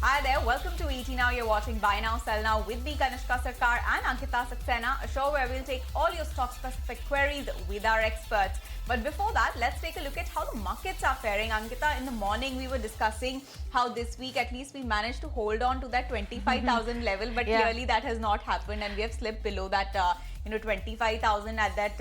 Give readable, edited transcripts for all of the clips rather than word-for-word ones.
Hi there, welcome to ET Now. You're watching Buy Now, Sell Now with me, Kanishka Sarkar and Ankita Saxena, a show where we'll take all your stock-specific queries with our experts. But before that, let's take a look at how the markets are faring. Ankita, in the morning we were discussing how this week at least we managed to hold on to that 25,000 level, but clearly that has not happened and we have slipped below that 25,000 at that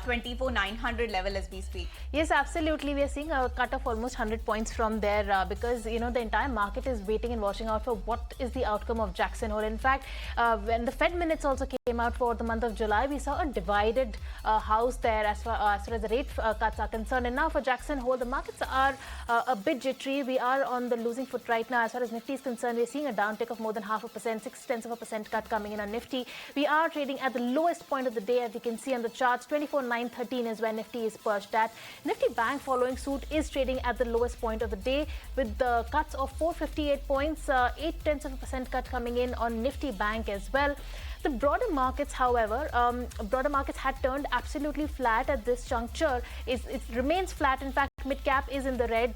24,900 level as we speak. Yes, absolutely. We are seeing a cut of almost 100 points from there because, the entire market is waiting and watching out for what is the outcome of Jackson Hole. In fact, when the Fed minutes also came out for the month of July, we saw a divided house there as far as the rate cuts are concerned. And now for Jackson Hole, the markets are a bit jittery. We are on the losing foot right now. As far as Nifty is concerned, we're seeing a downtick of more than 0.5%, 0.6% cut coming in on Nifty. We are trading at the lowest point of the day, as you can see on the charts. 24,913 is where Nifty is perched at. Nifty Bank following suit is trading at the lowest point of the day with the cuts of 458 points, 0.8% cut coming in on Nifty Bank as well. The broader markets, however, had turned absolutely flat at this juncture. It remains flat. In fact, mid-cap is in the red,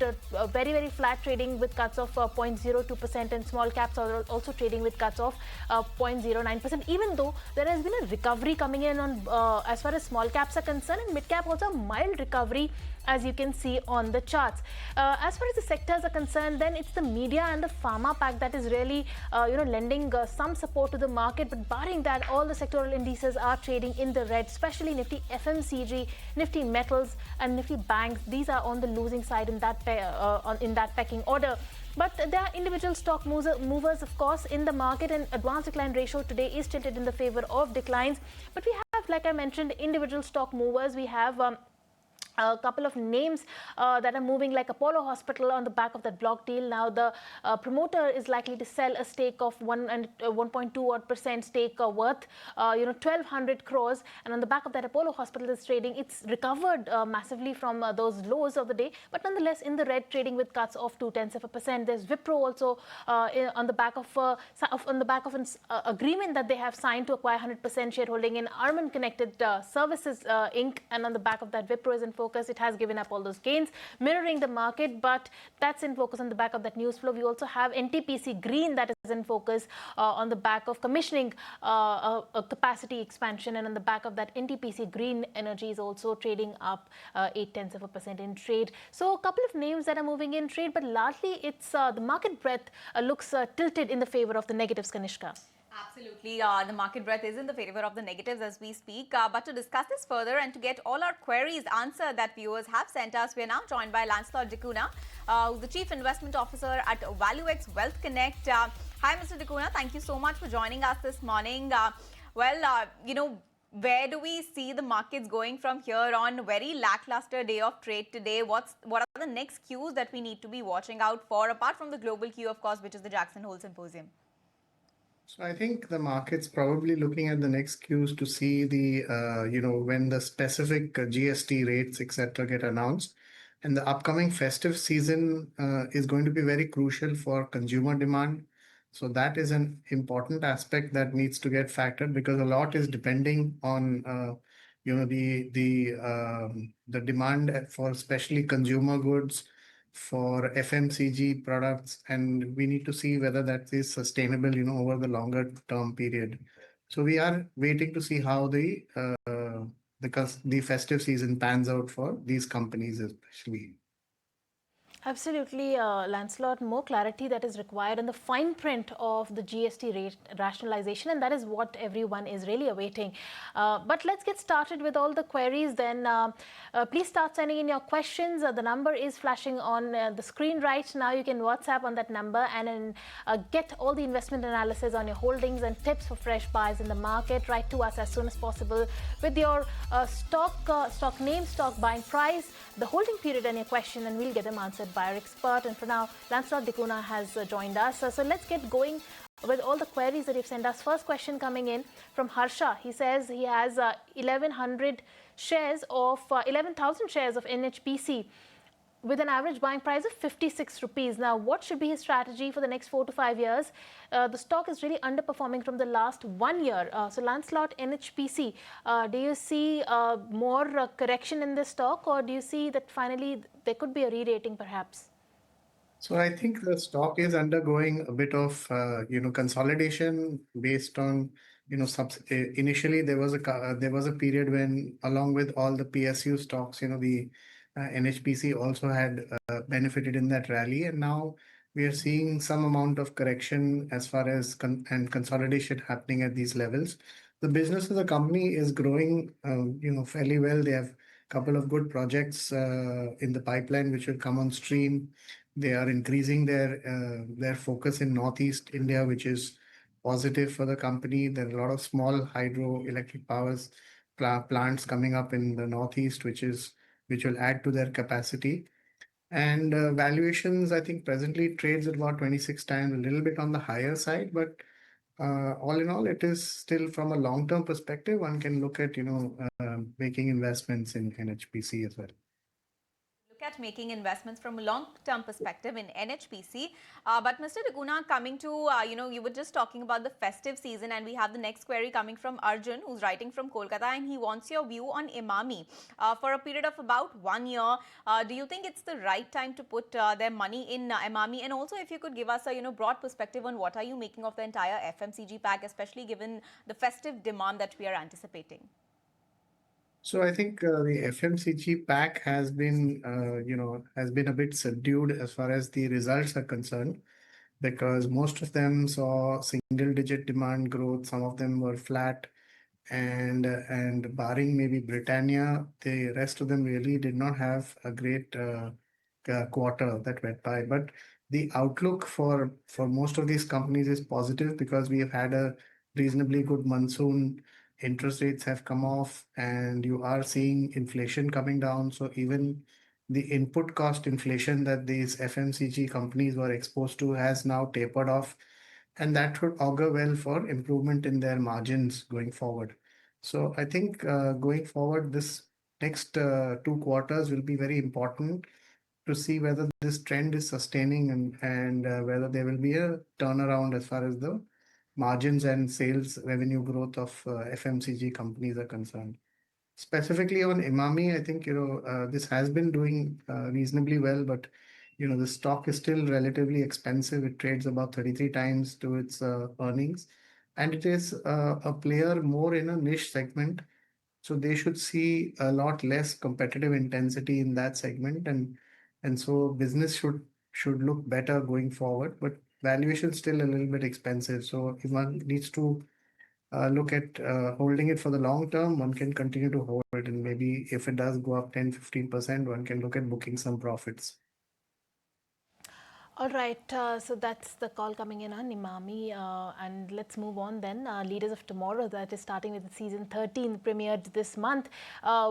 very, very flat trading with cuts of 0.02%, and small caps are also trading with cuts of 0.09%, even though there has been a recovery coming in on as far as small caps are concerned, and mid-cap also a mild recovery, as you can see on the charts. As far as the sectors are concerned, then it's the media and the pharma pack that is really lending some support to the market. But barring that, all the sectoral indices are trading in the red, especially Nifty FMCG, Nifty Metals and Nifty Banks. These are on the losing side in that pecking order. But there are individual stock movers, of course, in the market, and advanced decline ratio today is tilted in the favor of declines. But we have, like I mentioned, individual stock movers. We have a couple of names that are moving, like Apollo Hospital on the back of that block deal. Now the promoter is likely to sell a stake of 1.2% stake worth 1,200 crores, and on the back of that, Apollo Hospital is trading. It's recovered massively from those lows of the day, but nonetheless in the red, trading with cuts of 0.2%. There's Wipro also on the back of an agreement that they have signed to acquire 100% shareholding in Arman Connected Services Inc. And on the back of that, Wipro is in focus. It has given up all those gains, mirroring the market, but that's in focus on the back of that news flow. We also have NTPC Green that is in focus on the back of commissioning a capacity expansion, and on the back of that, NTPC Green Energy is also trading up 0.8% in trade. So a couple of names that are moving in trade, but largely it's the market breadth looks tilted in the favor of the negatives, Kanishka. Absolutely. The market breadth is in the favor of the negatives as we speak. But to discuss this further and to get all our queries answered that viewers have sent us, we are now joined by Lancelot Dicuna, who's the Chief Investment Officer at ValueX Wealth Connect. Hi, Mr. Dicuna. Thank you so much for joining us this morning. Where do we see the markets going from here on? Very lackluster day of trade today. What are the next cues that we need to be watching out for, apart from the global cue, of course, which is the Jackson Hole Symposium? So I think the market's probably looking at the next cues to see the, when the specific GST rates, etc., get announced. And the upcoming festive season is going to be very crucial for consumer demand. So that is an important aspect that needs to get factored, because a lot is depending on, the demand for especially consumer goods, for FMCG products, and we need to see whether that is sustainable, over the longer term period. So we are waiting to see how the festive season pans out for these companies, especially. Absolutely, Lancelot, more clarity that is required on the fine print of the GST rate rationalization, and that is what everyone is really awaiting. But let's get started with all the queries then. Please start sending in your questions. The number is flashing on the screen right now. You can WhatsApp on that number and get all the investment analysis on your holdings and tips for fresh buys in the market. Write to us as soon as possible with your stock name, stock buying price, the holding period, and your question, and we'll get them answered by our expert. And for now, Lancelot Dicuna has joined us. So let's get going with all the queries that you've sent us. First question coming in from Harsha. He says he has 11,000 shares of NHPC with an average buying price of 56 rupees. Now, what should be his strategy for the next 4 to 5 years? The stock is really underperforming from the last 1 year. So Lancelot, NHPC, do you see more correction in this stock, or do you see that finally there could be a re-rating perhaps? So I think the stock is undergoing a bit of consolidation based on initially there was a period when, along with all the PSU stocks, the NHPC also had benefited in that rally, and now we are seeing some amount of correction as far as and consolidation happening at these levels. The business of the company is growing fairly well. They have a couple of good projects in the pipeline which will come on stream. They are increasing their focus in Northeast India, which is positive for the company. There are a lot of small hydroelectric powers plants coming up in the Northeast, which will add to their capacity. And valuations, I think, presently trades at about 26 times, a little bit on the higher side, but all in all, it is still from a long-term perspective. One can look at making investments in NHPC as well. Look at making investments from a long-term perspective in NHPC. But Mr. Daguna, coming to, you were just talking about the festive season, and we have the next query coming from Arjun, who's writing from Kolkata, and he wants your view on Emami. For a period of about 1 year, do you think it's the right time to put their money in Emami? And also, if you could give us a broad perspective on what are you making of the entire FMCG pack, especially given the festive demand that we are anticipating? So I think the FMCG pack has been a bit subdued as far as the results are concerned, because most of them saw single-digit demand growth. Some of them were flat, and barring maybe Britannia, the rest of them really did not have a great quarter that went by. But the outlook for most of these companies is positive because we have had a reasonably good monsoon. Interest rates have come off, and you are seeing inflation coming down. So even the input cost inflation that these FMCG companies were exposed to has now tapered off, and that should augur well for improvement in their margins going forward. So I think going forward, this next 2 quarters will be very important to see whether this trend is sustaining, and whether there will be a turnaround as far as the margins and sales revenue growth of FMCG companies are concerned. Specifically on Emami, I think this has been doing reasonably well, but the stock is still relatively expensive. It trades about 33 times to its earnings, and it is a player more in a niche segment. So they should see a lot less competitive intensity in that segment, and so business should look better going forward. But valuation is still a little bit expensive. So if one needs to look at holding it for the long term, one can continue to hold it, and maybe if it does go up 10-15%, one can look at booking some profits. All right, so that's the call coming in on Emami, and let's move on then. Leaders of Tomorrow, that is starting with season 13, premiered this month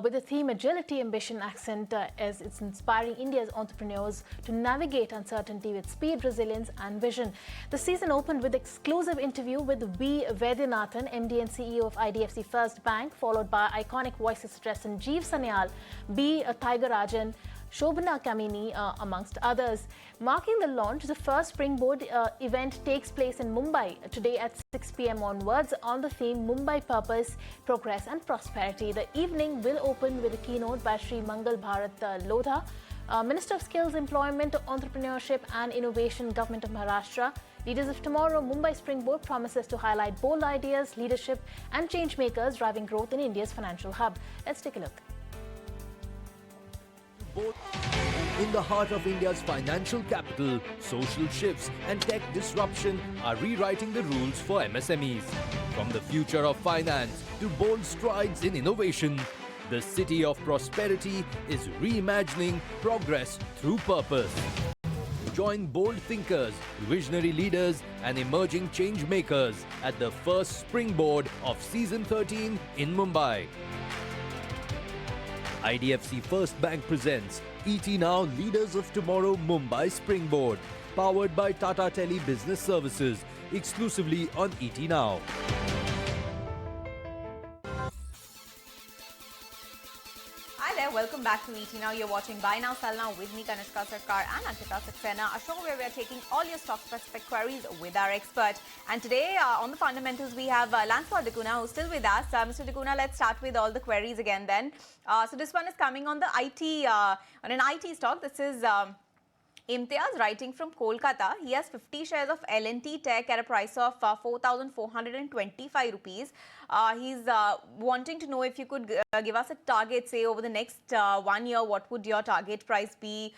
with the theme Agility, Ambition, Accent, as it's inspiring India's entrepreneurs to navigate uncertainty with speed, resilience and vision. The season opened with exclusive interview with V. Vaidyanathan, MD and CEO of IDFC First Bank, followed by iconic voices such as Sanjeev Sanyal, B. Thigarajan, Shobhana Kamini, amongst others. Marking the launch, the first Springboard event takes place in Mumbai today at 6 p.m. onwards on the theme Mumbai Purpose, Progress and Prosperity. The evening will open with a keynote by Sri Mangal Bharat Lodha, Minister of Skills, Employment, Entrepreneurship and Innovation, Government of Maharashtra. Leaders of Tomorrow Mumbai Springboard promises to highlight bold ideas, leadership and change makers driving growth in India's financial hub. Let's take a look. In the heart of India's financial capital, social shifts and tech disruption are rewriting the rules for MSMEs. From the future of finance to bold strides in innovation, the city of prosperity is reimagining progress through purpose. Join bold thinkers, visionary leaders and emerging change makers at the first Springboard of Season 13 in Mumbai. IDFC First Bank presents ET Now Leaders of Tomorrow Mumbai Springboard, powered by Tata Tele Business Services, exclusively on ET Now. Hi there, welcome back to ET Now. You're watching Buy Now, Sell Now with me, Kanishka Sarkar and Ankita Saxena, a show where we're taking all your stock-specific queries with our expert. And today, on the fundamentals, we have Lancelot Daguna, who's still with us. Mr. Daguna, let's start with all the queries again then. So this one is coming on the IT, on an IT stock. This is Imtiaz, writing from Kolkata, he has 50 shares of L&T Tech at a price of 4,425 rupees. He's wanting to know if you could give us a target, say over the next 1 year, what would your target price be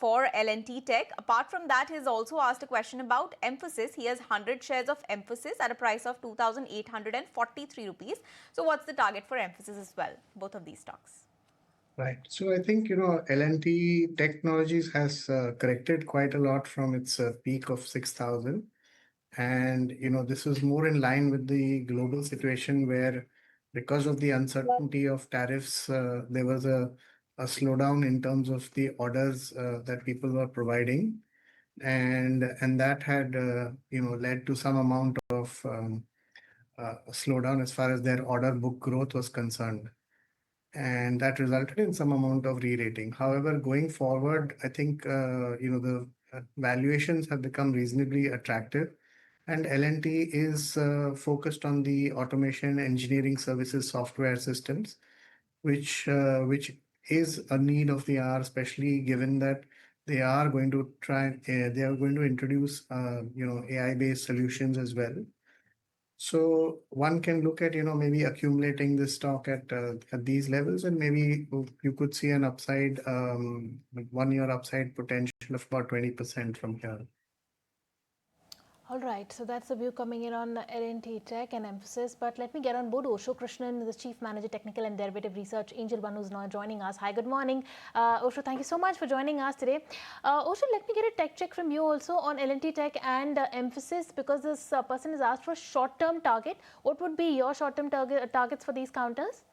for L&T Tech? Apart from that, he's also asked a question about Emphasis. He has 100 shares of Emphasis at a price of 2,843 rupees. So what's the target for Emphasis as well, both of these stocks? Right. So I think, L&T Technologies has corrected quite a lot from its peak of 6,000. And, this was more in line with the global situation where, because of the uncertainty of tariffs, there was a slowdown in terms of the orders that people were providing. And that had, led to some amount of slowdown as far as their order book growth was concerned. And that resulted in some amount of re-rating. However, going forward, I think the valuations have become reasonably attractive, and L&T is focused on the automation, engineering services, software systems, which is a need of the hour, especially given that they are going to introduce AI-based solutions as well. So one can look at, maybe accumulating this stock at these levels, and maybe you could see an upside, 1 year upside potential of about 20% from here. All right, so that's the view coming in on L&T Tech and Emphasis. But let me get on board Osho Krishnan, the Chief Manager, Technical and Derivative Research, Angel One, who's now joining us. Hi, good morning. Osho, thank you so much for joining us today. Osho, let me get a tech check from you also on L&T Tech and Emphasis, because this person has asked for a short-term target. What would be your short-term targets for these counters?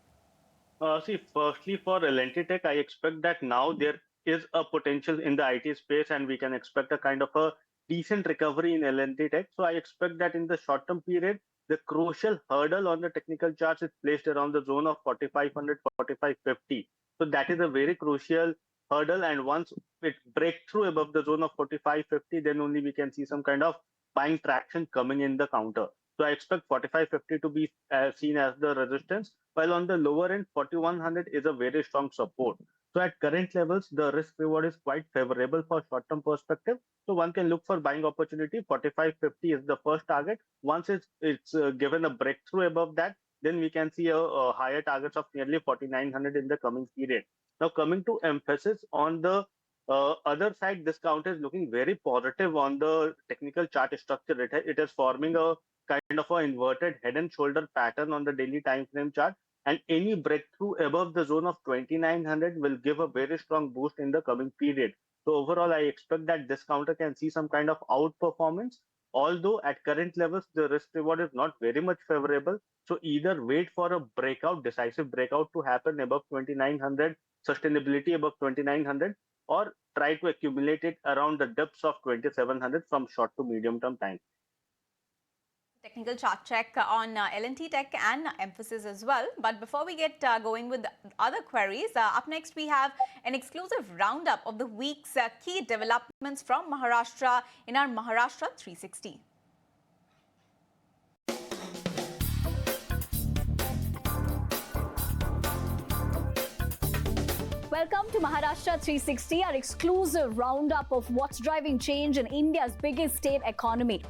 See, firstly, for L&T Tech, I expect that now there is a potential in the IT space, and we can expect a kind of a decent recovery in L&T Tech. So I expect that in the short-term period, the crucial hurdle on the technical charts is placed around the zone of 4,500, 4,550. So that is a very crucial hurdle. And once it breaks through above the zone of 4,550, then only we can see some kind of buying traction coming in the counter. So I expect 4,550 to be seen as the resistance, while on the lower end, 4,100 is a very strong support. So at current levels, the risk reward is quite favorable for short-term perspective. So one can look for buying opportunity. 4,550 is the first target. Once it's given a breakthrough above that, then we can see a higher targets of nearly 4,900 in the coming period. Now coming to Emphasis, on the other side, this counter is looking very positive on the technical chart structure. It is forming a kind of an inverted head and shoulder pattern on the daily time frame chart, and any breakthrough above the zone of 2,900 will give a very strong boost in the coming period. So overall, I expect that this counter can see some kind of outperformance, although at current levels, the risk reward is not very much favorable. So either wait for a breakout, decisive breakout to happen above 2,900, sustainability above 2,900, or try to accumulate it around the depths of 2,700 from short to medium term time. Technical chart check on L&T Tech and Emphasis as well. But before we get going with other queries, up next we have an exclusive roundup of the week's key developments from Maharashtra in our Maharashtra 360. Welcome to Maharashtra 360, our exclusive roundup of what's driving change in India's biggest state economy.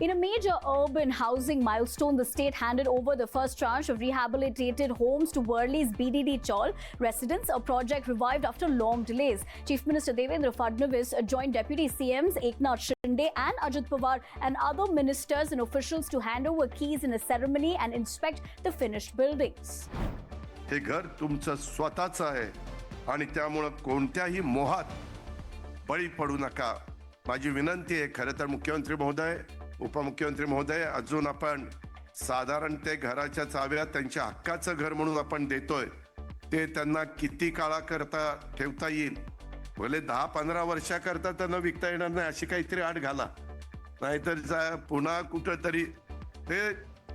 In a major urban housing milestone, the state handed over the first tranche of rehabilitated homes to Worli's BDD Chaul residents, a project revived after long delays. Chief Minister Devendra Fadnavis joined Deputy CMs Eknath Shinde and Ajit Pawar and other ministers and officials to hand over keys in a ceremony and inspect the finished buildings. हे घर तुमचं स्वतःचं आहे आणि त्यामुळे कोणत्याही मोहात बळी पडू नका. माझी विनंती आहे. खरं तर मुख्यमंत्री महोदय, उपमुख्यमंत्री महोदय, अजून आपण साधारण ते घराच्या चाव्या त्यांच्या हक्काचं घर म्हणून आपण देतोय, ते त्यांना किती काळाकरता ठेवता येईल, भले 10-15 वर्षाकरता त्यांना विकता येणार नाही अशी काहीतरी अट घाला. नाहीतर पुन्हा कुठेतरी ते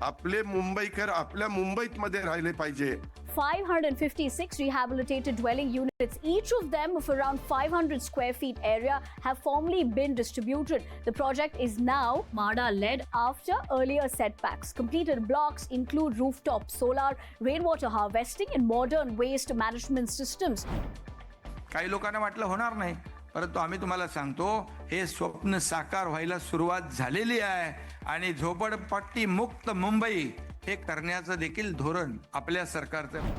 आपले मुंबईकर आपल्या मुंबईत मध्ये राहिले पाहिजे. 556 rehabilitated dwelling units, each of them of around 500 square feet area, have formally been distributed. The project is now MADA-led after earlier setbacks. Completed blocks include rooftop solar, rainwater harvesting and modern waste management systems. काही लोकांना वाटलं होणार नाही, परंतु आम्ही तुम्हाला सांगतो हे स्वप्न साकार व्हायला सुरुवात झालेली आहे आणि झोपडपट्टी मुक्त मुंबई हे करण्याचं देखील धोरण आपल्या सरकारचं.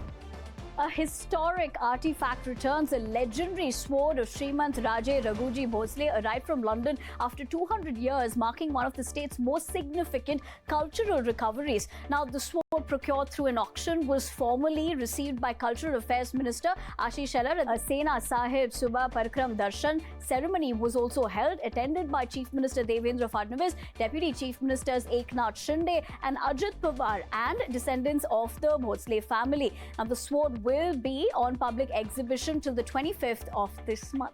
A historic artifact returns. A legendary sword of Srimant Raje Raghuji Bhosle arrived from London after 200 years, marking one of the state's most significant cultural recoveries. Now, the sword, procured through an auction, was formally received by Cultural Affairs Minister Ashish Shelar. A Sena Sahib Subha Parakram Darshan ceremony was also held, attended by Chief Minister Devendra Fadnavis, Deputy Chief Ministers Eknath Shinde and Ajit Pawar, and descendants of the Bhosle family. Now, the sword will be on public exhibition till the 25th of this month.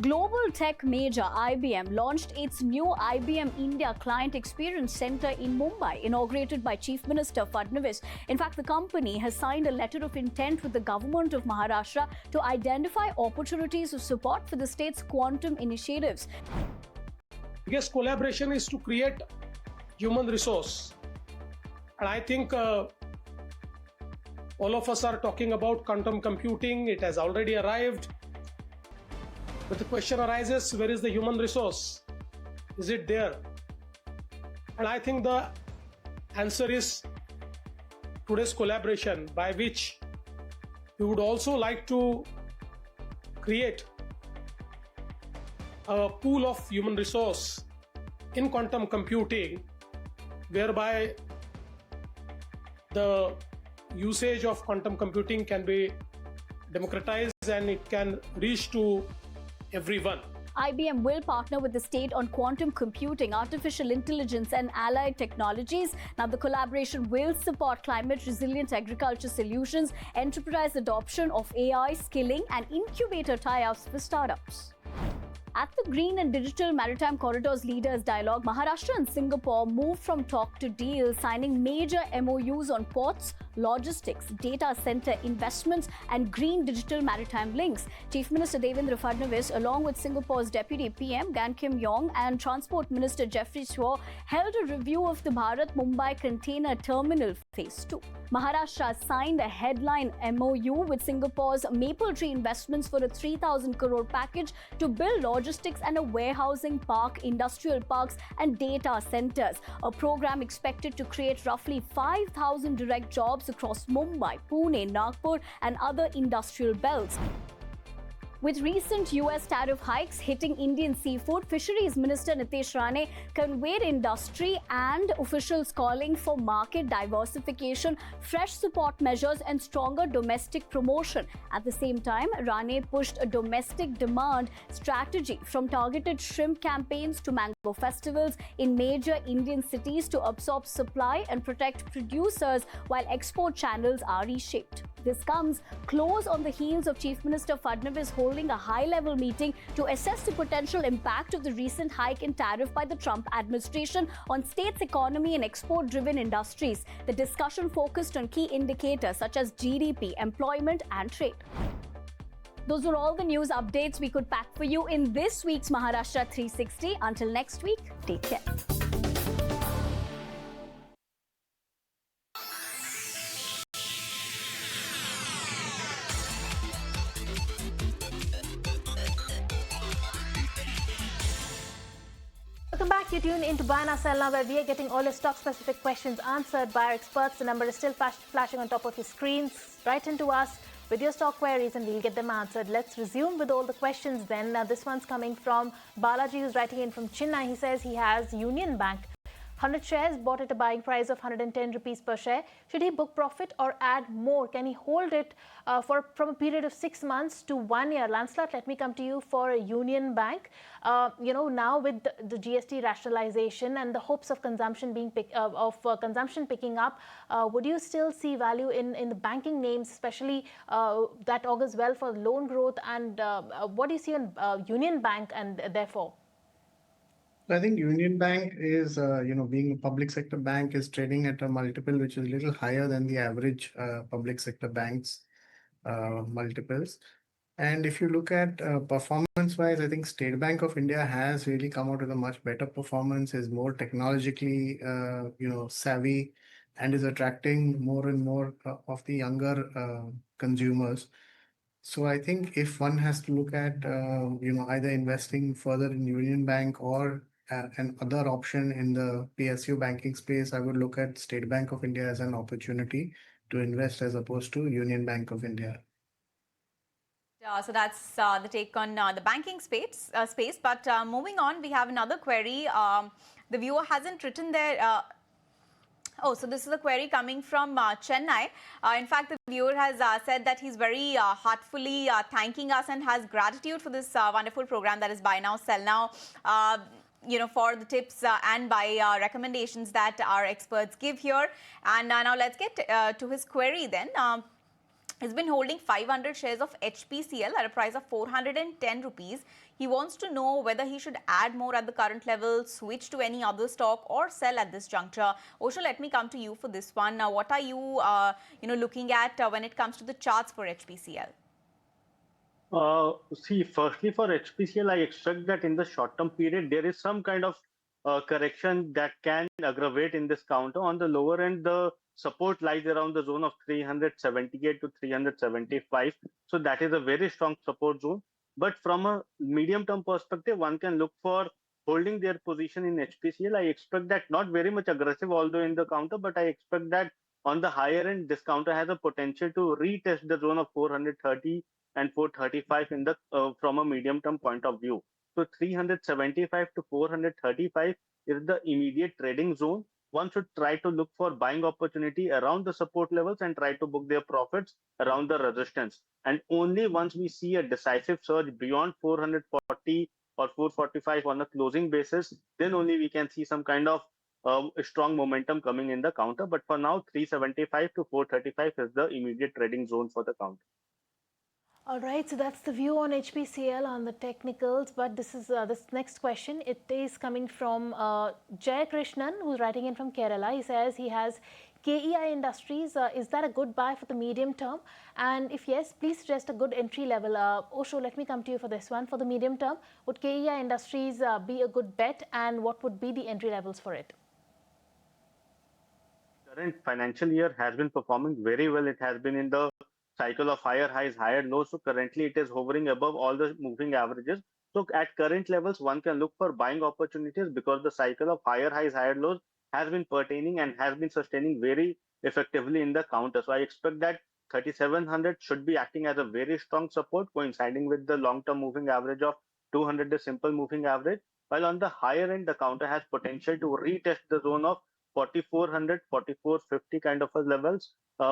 Global tech major IBM launched its new IBM India Client Experience Center in Mumbai, inaugurated by Chief Minister Fadnavis. In fact, the company has signed a letter of intent with the government of Maharashtra to identify opportunities of support for the state's quantum initiatives. Biggest collaboration is to create human resource. And I think all of us are talking about quantum computing. It has already arrived. But the question arises, where is the human resource? Is it there? And I think the answer is today's collaboration, by which we would also like to create a pool of human resource in quantum computing, whereby the usage of quantum computing can be democratized and it can reach to everyone. IBM will partner with the state on quantum computing, artificial intelligence, and allied technologies. Now, the collaboration will support climate resilient agriculture solutions, enterprise adoption of AI, skilling, and incubator tie-ups for startups. At the Green and Digital Maritime Corridors Leaders Dialogue, Maharashtra and Singapore moved from talk to deal, signing major MOUs on ports, logistics, data center investments, and green digital maritime links. Chief Minister Devendra Fadnavis, along with Singapore's Deputy PM Gan Kim Yong and Transport Minister Jeffrey Swaw, held a review of the Bharat Mumbai Container Terminal Phase 2. Maharashtra signed a headline MOU with Singapore's Mapletree Investments for a 3,000 crore package to build logistics and a warehousing park, industrial parks, and data centers. A program expected to create roughly 5,000 direct jobs across Mumbai, Pune, Nagpur, and other industrial belts. With recent US tariff hikes hitting Indian seafood, Fisheries Minister Nitesh Rane conveyed industry and officials calling for market diversification, fresh support measures, and stronger domestic promotion. At the same time, Rane pushed a domestic demand strategy from targeted shrimp campaigns to mango festivals in major Indian cities to absorb supply and protect producers while export channels are reshaped. This comes close on the heels of Chief Minister Fadnavis holding a high-level meeting to assess the potential impact of the recent hike in tariff by the Trump administration on state's economy and export-driven industries. The discussion focused on key indicators such as GDP, employment, and trade. Those were all the news updates we could pack for you in this week's Maharashtra 360. Until next week, take care. Welcome back. You tune into Buy Now Sell Now, where we are getting all your stock-specific questions answered by our experts. The number is still flashing on top of your screens. Write into us with your stock queries and we'll get them answered. Let's resume with all the questions then. This one's coming from Balaji, who's writing in from Chennai. He says he has Union Bank 100 shares bought at a buying price of 110 rupees per share. Should he book profit or add more? Can he hold it from a period of 6 months to 1 year? Lancelot, let me come to you for a Union Bank. Now with the GST rationalization and the hopes of consumption picking up, would you still see value in the banking names, especially that augurs well for loan growth? And what do you see on Union Bank and therefore? I think Union Bank is, being a public sector bank, is trading at a multiple which is a little higher than the average public sector banks multiples. And if you look at performance-wise, I think State Bank of India has really come out with a much better performance, is more technologically, savvy, and is attracting more and more of the younger consumers. So I think if one has to look at, either investing further in Union Bank or an other option in the PSU banking space, I would look at State Bank of India as an opportunity to invest as opposed to Union Bank of India. So that's the take on the banking space. But moving on, we have another query. The viewer hasn't written there. Oh, so this is a query coming from Chennai. In fact, the viewer has said that he's very heartfully thanking us and has gratitude for this wonderful program that is Buy Now, Sell Now. For the tips and buy recommendations that our experts give here. And now let's get to his query then. He's been holding 500 shares of HPCL at a price of 410 rupees. He wants to know whether he should add more at the current level, switch to any other stock, or sell at this juncture. Osho, let me come to you for this one. Now, what are you, looking at when it comes to the charts for HPCL? Firstly, for HPCL, I expect that in the short-term period, there is some kind of correction that can aggravate in this counter. On the lower end, the support lies around the zone of 378 to 375. So that is a very strong support zone. But from a medium-term perspective, one can look for holding their position in HPCL. I expect that not very much aggressive, although in the counter, but I expect that on the higher end, this counter has a potential to retest the zone of 430 and 435 in the from a medium term point of view. So 375 to 435 is the immediate trading zone. One should try to look for buying opportunity around the support levels and try to book their profits around the resistance. And only once we see a decisive surge beyond 440 or 445 on a closing basis, then only we can see some kind of strong momentum coming in the counter. But for now, 375 to 435 is the immediate trading zone for the counter. All right, so that's the view on HPCL on the technicals. But this is this next question. It is coming from Jay Krishnan, who's writing in from Kerala. He says he has KEI Industries. Is that a good buy for the medium term? And if yes, please suggest a good entry level. Osho, let me come to you for this one. For the medium term, would KEI Industries be a good bet? And what would be the entry levels for it? Current financial year has been performing very well. It has been in the cycle of higher highs, higher lows. So currently it is hovering above all the moving averages. So at current levels, one can look for buying opportunities because the cycle of higher highs, higher lows has been pertaining and has been sustaining very effectively in the counter. So I expect that 3700 should be acting as a very strong support, coinciding with the long-term moving average of 200, the simple moving average. While on the higher end, the counter has potential to retest the zone of 4400, 4450 kind of a levels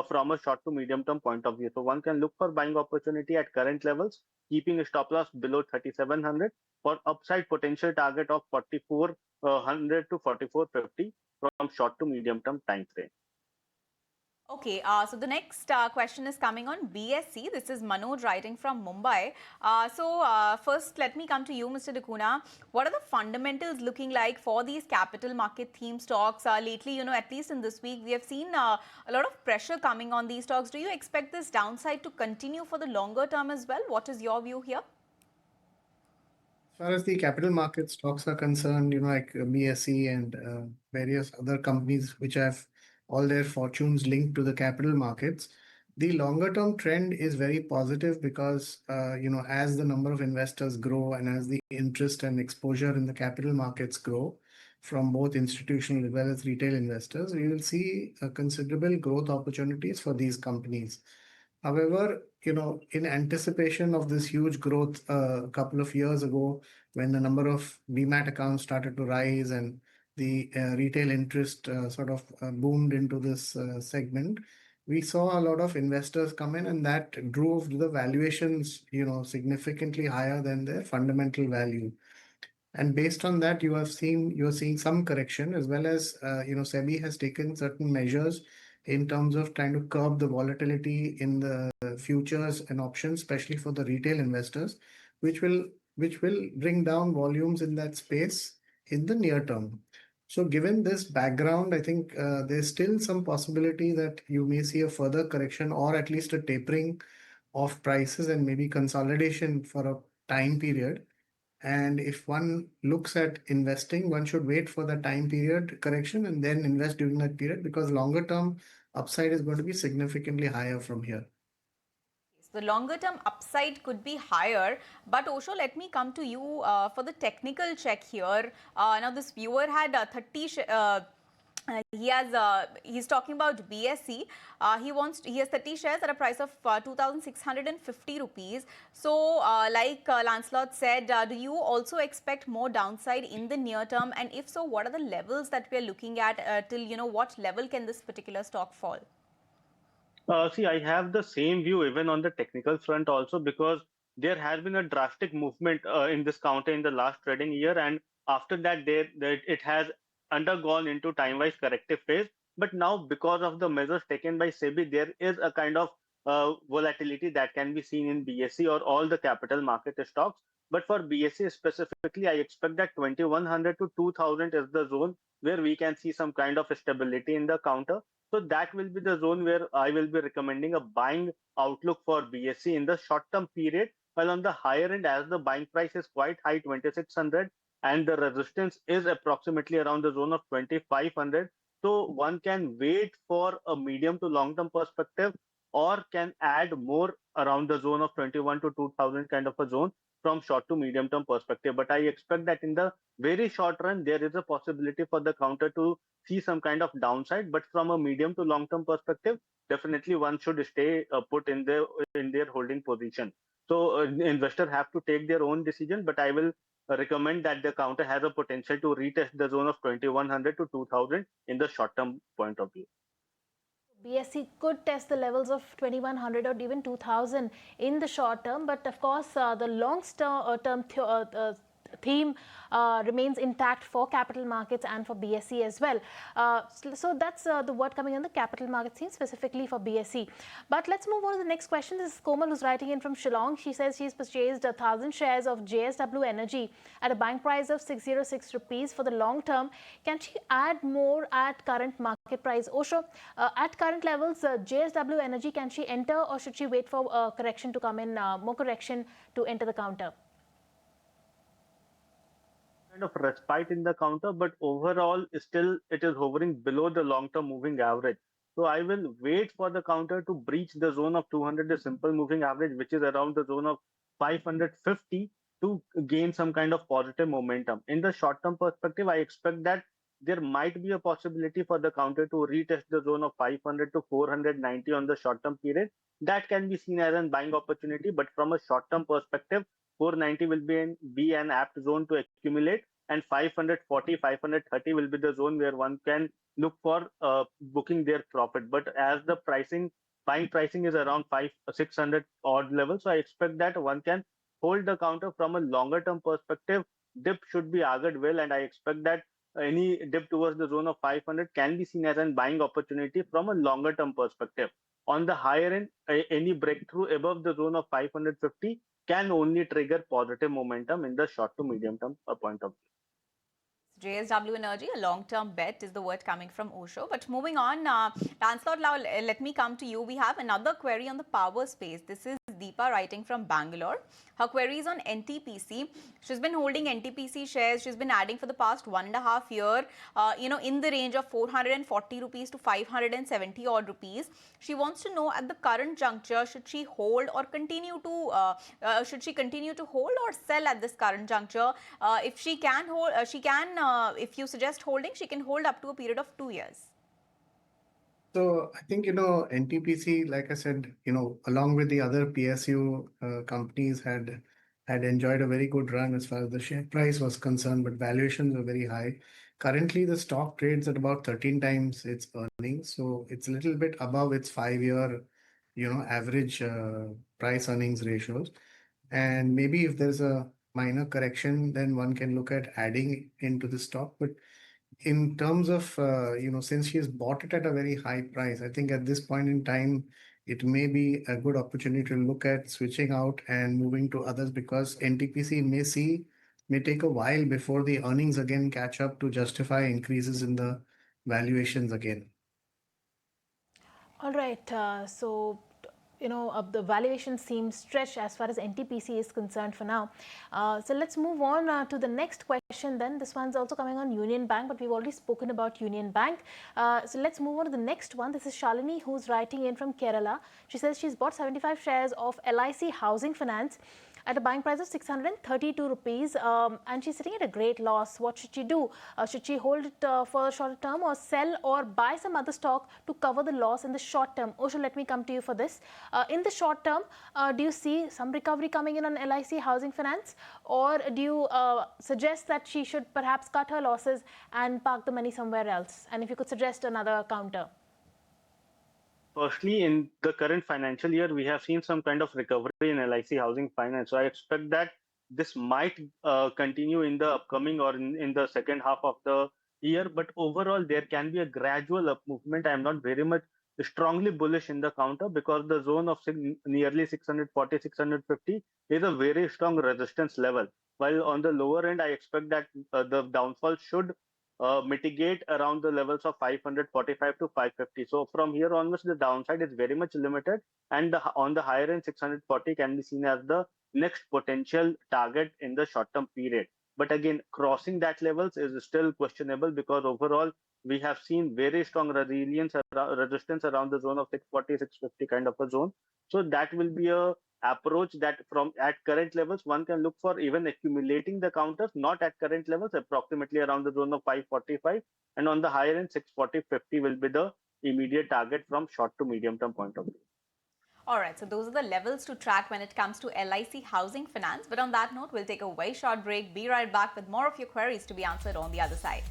from a short to medium term point of view. So one can look for buying opportunity at current levels, keeping a stop loss below 3700 for upside potential target of 4400 to 4450 from short to medium term time frame. Okay, so the next question is coming on BSC. This is Manoj writing from Mumbai. First, let me come to you, Mr. Dikuna. What are the fundamentals looking like for these capital market theme stocks? Lately, at least in this week, we have seen a lot of pressure coming on these stocks. Do you expect this downside to continue for the longer term as well? What is your view here? As far as the capital market stocks are concerned, like BSE and various other companies which have all their fortunes linked to the capital markets, the longer term trend is very positive because, as the number of investors grow and as the interest and exposure in the capital markets grow from both institutional as well as retail investors, we will see considerable growth opportunities for these companies. However, in anticipation of this huge growth a couple of years ago, when the number of Demat accounts started to rise and the retail interest sort of boomed into this segment, we saw a lot of investors come in, and that drove the valuations, significantly higher than their fundamental value. And based on that, you're seeing some correction, as well as SEBI has taken certain measures in terms of trying to curb the volatility in the futures and options, especially for the retail investors, which will bring down volumes in that space in the near term. So given this background, I think there's still some possibility that you may see a further correction or at least a tapering of prices and maybe consolidation for a time period. And if one looks at investing, one should wait for the time period correction and then invest during that period, because longer term upside is going to be significantly higher from here. The longer term upside could be higher. But Osho, let me come to you for the technical check here. Now, this viewer had 30. He's talking about BSE. He has 30 shares at a price of 2,650 rupees. So, Lancelot said, do you also expect more downside in the near term? And if so, what are the levels that we are looking at till what level can this particular stock fall? See, I have the same view even on the technical front also, because there has been a drastic movement in this counter in the last trading year, and after that, it has undergone into time-wise corrective phase. But now, because of the measures taken by SEBI, there is a kind of volatility that can be seen in BSE or all the capital market stocks. But for BSE specifically, I expect that 2100 to 2000 is the zone where we can see some kind of stability in the counter. So that will be the zone where I will be recommending a buying outlook for BSE in the short term period. While on the higher end, as the buying price is quite high, 2600, and the resistance is approximately around the zone of 2500. So one can wait for a medium to long term perspective, or can add more around the zone of 21 to 2000 kind of a zone from short to medium term perspective. But I expect that in the very short run, there is a possibility for the counter to see some kind of downside. But from a medium to long term perspective, definitely one should stay put in their holding position. So investor have to take their own decision, but I will recommend that the counter has a potential to retest the zone of 2100 to 2000 in the short term point of view. BSE could test the levels of 2100 or even 2000 in the short term, but of course the long term theme remains intact for capital markets and for BSE as well. So that's the word coming on the capital market scene specifically for BSE. But let's move on to the next question. This is Komal who's writing in from Shillong. She says she's purchased 1,000 shares of JSW Energy at a buying price of 606 rupees for the long term. Can she add more at current market price? Osho, at current levels, JSW Energy, can she enter, or should she wait for correction to come in, more correction to enter the counter? Kind of respite in the counter, but overall still it is hovering below the long-term moving average. So I will wait for the counter to breach the zone of 200, the simple moving average, which is around the zone of 550, to gain some kind of positive momentum. In the short-term perspective, I expect that there might be a possibility for the counter to retest the zone of 500 to 490 on the short-term period. That can be seen as a buying opportunity, but from a short-term perspective, 490 will be an apt zone to accumulate, and 540, 530 will be the zone where one can look for booking their profit. But as the buying pricing is around 600 odd level, so I expect that one can hold the counter from a longer term perspective. Dip should be argued well, and I expect that any dip towards the zone of 500 can be seen as a buying opportunity from a longer term perspective. On the higher end, any breakthrough above the zone of 550 can only trigger positive momentum in the short to medium term point of view. JSW Energy, a long-term bet, is the word coming from Osho. But moving on, Lancelot, let me come to you. We have another query on the power space. This is Deepa writing from Bangalore. Her query is on NTPC. She's been holding NTPC shares. She's been adding for the past 1.5 years, in the range of 440 rupees to 570 odd rupees. She wants to know at the current juncture, should she hold or continue to, hold or sell at this current juncture? If she can hold, if you suggest holding, she can hold up to a period of 2 years. So I think, NTPC, like I said, along with the other PSU companies had enjoyed a very good run as far as the share price was concerned, but valuations were very high. Currently, the stock trades at about 13 times its earnings. So it's a little bit above its 5-year, average price earnings ratios. And maybe if there's a minor correction, then one can look at adding into the stock. But in terms of, since she has bought it at a very high price, I think at this point in time, it may be a good opportunity to look at switching out and moving to others, because NTPC may take a while before the earnings again catch up to justify increases in the valuations again. All right. So the valuation seems stretched as far as NTPC is concerned for now. So let's move on to the next question then. This one's also coming on Union Bank, but we've already spoken about Union Bank. So let's move on to the next one. This is Shalini, who's writing in from Kerala. She says she's bought 75 shares of LIC Housing Finance at a buying price of 632 rupees, and she's sitting at a great loss. What should she do? Should she hold it for a shorter term, or sell or buy some other stock to cover the loss in the short term? Osho, let me come to you for this. In the short term, do you see some recovery coming in on LIC Housing Finance, or do you suggest that she should perhaps cut her losses and park the money somewhere else? And if you could suggest another counter. Firstly, in the current financial year, we have seen some kind of recovery in LIC housing finance. So I expect that this might continue in the upcoming or in the second half of the year. But overall, there can be a gradual up movement. I am not very much strongly bullish in the counter because the zone of nearly 640, 650 is a very strong resistance level. While on the lower end, I expect that the downfall should mitigate around the levels of 545 to 550. So from here onwards, the downside is very much limited, and on the higher end, 640 can be seen as the next potential target in the short-term period. But again, crossing that levels is still questionable because overall we have seen very strong resistance around the zone of 640, 650 kind of a zone. So that will be a approach that from at current levels one can look for even accumulating the counters, not at current levels, approximately around the zone of 545, and on the higher end 640, 50 will be the immediate target from short to medium term point of view. All right, so those are the levels to track when it comes to LIC Housing Finance. But on that note, we'll take a very short break. Be right back with more of your queries to be answered on the other side.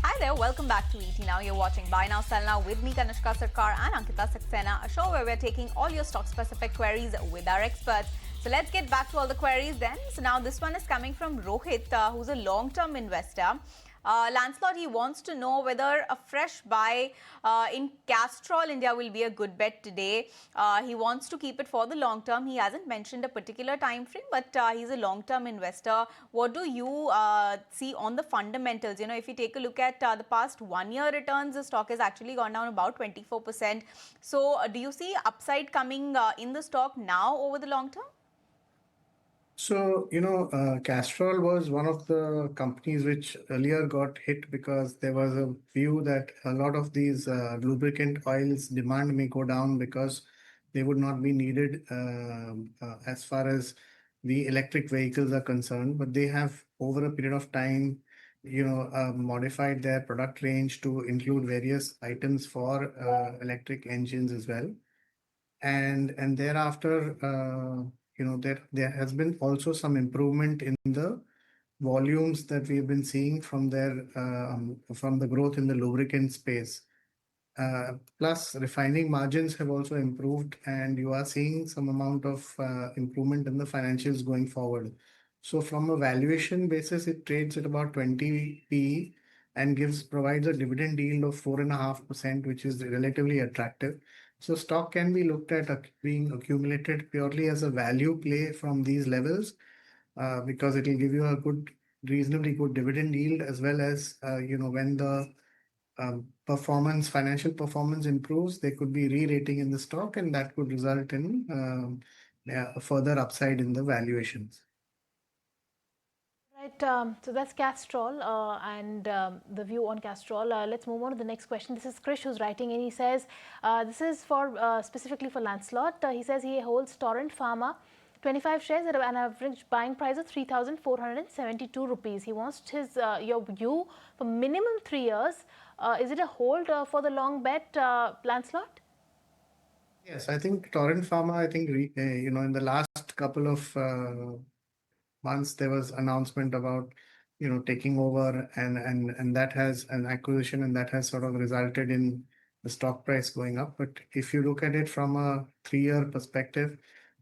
Hi there, welcome back to ET Now. You're watching Buy Now, Sell Now with me, Kanishka Sarkar, and Ankita Saxena, a show where we're taking all your stock-specific queries with our experts. So let's get back to all the queries then. So now this one is coming from Rohit, who's a long-term investor. Lancelot, he wants to know whether a fresh buy in Castrol India will be a good bet today. He wants to keep it for the long term. He hasn't mentioned a particular time frame, but he's a long-term investor. What do you see on the fundamentals? You know, if you take a look at the past 1 year returns, the stock has actually gone down about 24%. So do you see upside coming in the stock now over the long term? So, Castrol was one of the companies which earlier got hit because there was a view that a lot of these lubricant oils demand may go down because they would not be needed as far as the electric vehicles are concerned. But they have, over a period of time, modified their product range to include various items for electric engines as well. And thereafter, there has been also some improvement in the volumes that we've been seeing from the growth in the lubricant space. Plus, refining margins have also improved, and you are seeing some amount of improvement in the financials going forward. So, from a valuation basis, it trades at about 20 PE and provides a dividend yield of 4.5%, which is relatively attractive. So, stock can be looked at being accumulated purely as a value play from these levels, because it will give you a reasonably good dividend yield, as well as when the financial performance improves, there could be re-rating in the stock, and that could result in a further upside in the valuations. Right, so that's Castrol and the view on Castrol. Let's move on to the next question. This is Krish who's writing in. He says, this is for specifically for Lancelot. He says he holds Torrent Pharma, 25 shares at an average buying price of 3,472 rupees. He wants your view for minimum 3 years. Is it a hold for the long bet, Lancelot? Yes, I think Torrent Pharma, in the last couple of months, there was announcement about, taking over, and that has an acquisition, and that has sort of resulted in the stock price going up. But if you look at it from a 3-year perspective,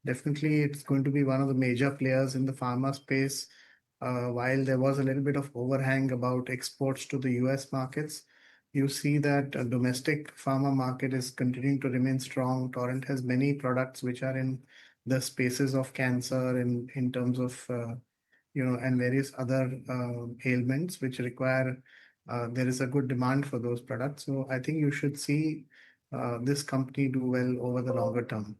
definitely it's going to be one of the major players in the pharma space. While there was a little bit of overhang about exports to the US markets, you see that a domestic pharma market is continuing to remain strong. Torrent has many products which are in the spaces of cancer in terms of and various other ailments which require there is a good demand for those products. So I think you should see this company do well over the longer term.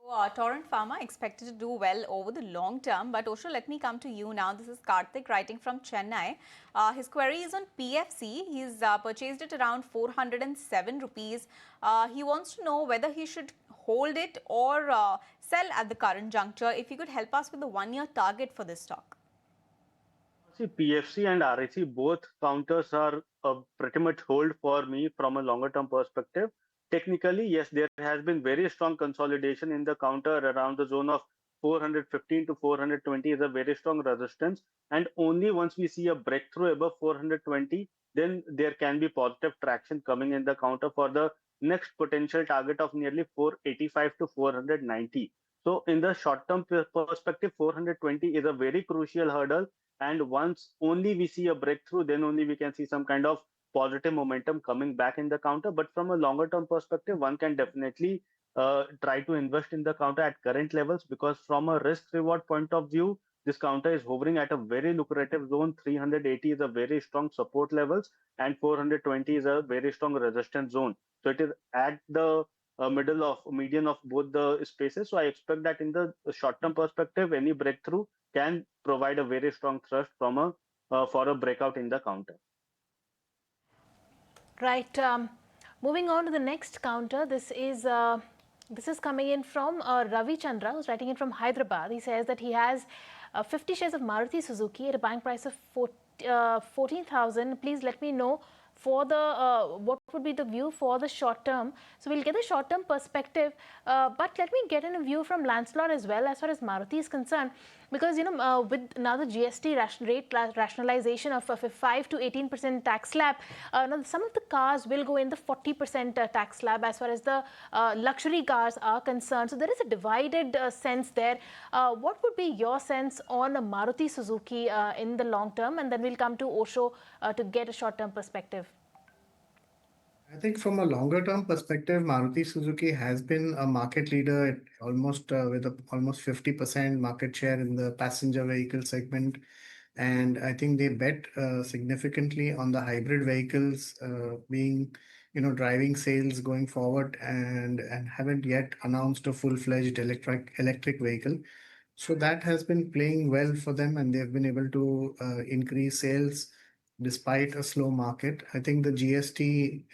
So, Torrent Pharma expected to do well over the long term. But Osho, let me come to you now. This is Karthik writing from Chennai. His query is on PFC. He's purchased it around 407 rupees. He wants to know whether he should hold it or sell at the current juncture. If you could help us with the one-year target for this stock. See, PFC and RAC, both counters are pretty much hold for me from a longer term perspective. Technically, yes, there has been very strong consolidation in the counter around the zone of 415 to 420 is a very strong resistance. And only once we see a breakthrough above 420, then there can be positive traction coming in the counter for the next potential target of nearly 485 to 490. So, in the short term perspective, 420 is a very crucial hurdle, and once only we see a breakthrough, then only we can see some kind of positive momentum coming back in the counter. But from a longer term perspective, one can definitely try to invest in the counter at current levels, because from a risk reward point of view, this counter is hovering at a very lucrative zone. 380 is a very strong support levels, and 420 is a very strong resistance zone. So it is at the middle of median of both the spaces. So I expect that in the short term perspective, any breakthrough can provide a very strong thrust from for a breakout in the counter. Right. Moving on to the next counter. This is coming in from Ravi Chandra, who's writing in from Hyderabad. He says that he has 50 shares of Maruti Suzuki at a buying price of 14,000. Please let me know for the what would be the view for the short term. So we'll get the short term perspective, but let me get in a view from Lancelot as well as far as Maruti is concerned, because with now the GST rate rationalization of 5 to 18% tax slab, now some of the cars will go in the 40% tax slab as far as the luxury cars are concerned. So there is a divided sense there. What would be your sense on Maruti Suzuki in the long term, and then we'll come to Osho to get a short term perspective. I think from a longer term perspective, Maruti Suzuki has been a market leader at almost with almost 50% market share in the passenger vehicle segment. And I think they bet significantly on the hybrid vehicles being, driving sales going forward, and haven't yet announced a full-fledged electric vehicle. So that has been playing well for them, and they've been able to increase sales despite a slow market. I think the GST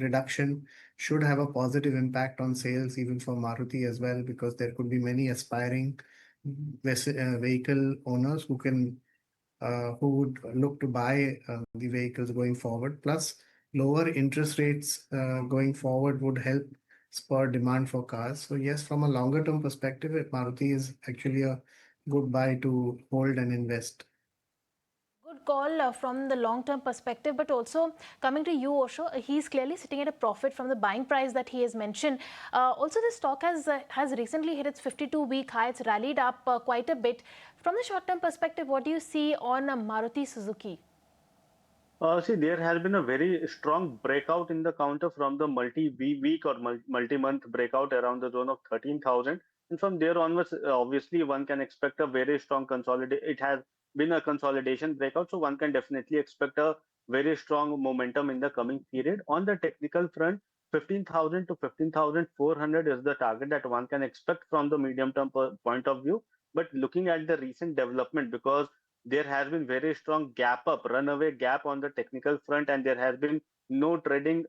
reduction should have a positive impact on sales even for Maruti as well, because there could be many aspiring vehicle owners who would look to buy the vehicles going forward. Plus, lower interest rates going forward would help spur demand for cars. So yes, from a longer term perspective, Maruti is actually a good buy to hold and invest. Good call from the long-term perspective, but also coming to you, Osho, he's clearly sitting at a profit from the buying price that he has mentioned. Also, the stock has recently hit its 52-week high. It's rallied up quite a bit. From the short-term perspective, what do you see on Maruti Suzuki? See, there has been a very strong breakout in the counter from the multi-week or multi-month breakout around the zone of 13,000. And from there onwards, obviously, one can expect a very strong consolidation. It has been a consolidation breakout, so one can definitely expect a very strong momentum in the coming period. On the technical front, 15,000 to 15,400 is the target that one can expect from the medium-term point of view. But looking at the recent development, because there has been very strong gap up, runaway gap on the technical front, and there has been no trading.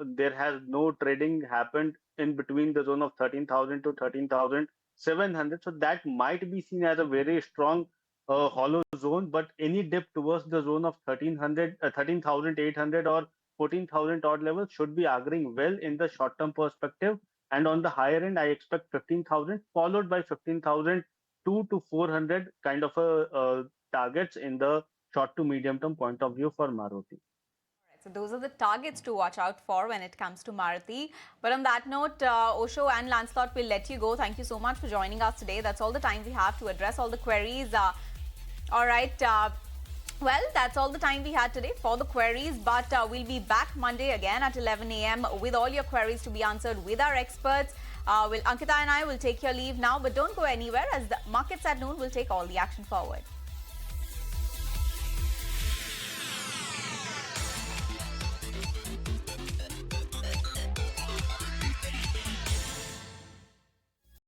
There has no trading happened in between the zone of 13,000 to 13,700. So that might be seen as a very strong hollow zone. But any dip towards the zone of 13,800 or 14,000 odd levels should be auguring well in the short term perspective. And on the higher end, I expect 15,000, followed by 15,000 to 400 kind of a targets in the short to medium term point of view for Maruti. So those are the targets to watch out for when it comes to Maruti. But on that note, Osho and Lancelot will let you go. Thank you so much for joining us today. That's all the time we have to address all the queries. All right. Well, that's all the time we had today for the queries, but we'll be back Monday again at 11 a.m. with all your queries to be answered with our experts. Ankita and I will take your leave now, but don't go anywhere as the markets at noon will take all the action forward.